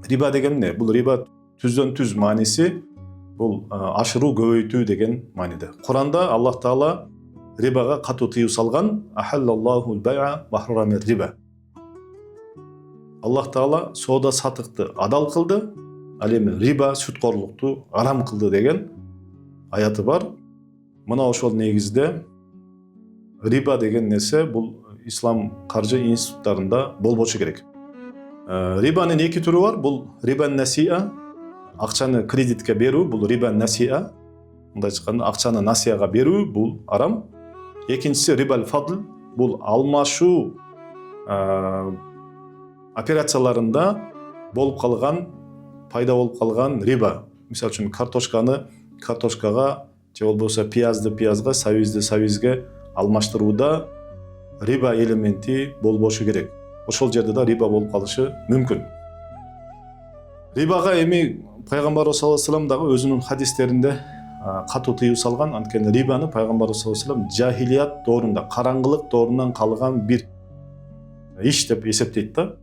Риба деген эмне? Бул риба түздөн түз мааниси бул ашыруу көбөйтүү деген мааниде. Куранда Аллах Таала рибага катуу тыюу салган. Ахаллаллахул бай'a ва харрамар риба. Аллах Таала соода сатыкты адал кылды, ал эми риба сүткорлукту арам кылды деген аяты бар. Мына ошол негизде риба деген нерсе бул ислам каржы институттарында болбошу керек. Рибанын эки түрү бар. Бул риба насиа, акчаны кредитке берүү, бул риба насиа. Мындай айтканда акчаны насияга берүү бул арам. Экинчиси рибал фадл, бул алмашуу операцияларында болуп калган, пайда болуп калган риба. Мисалы үчүн картошкага же болбосо пиязды пиязга, сабизди сабизге алмаштырууда риба элементи болбошу керек. Ошол жерде да риба болуп калышы мүмкүн. Рибага эми пайгамбарыбыз саллаллаху алейхи вассалам дагы өзүнүн хадистеринде катуу тыюу салган. Анткени рибаны пайгамбарыбыз саллаллаху алейхи вассалам жахилият доорунда, караңгылык доорунан калган бир иш деп эсептейт да.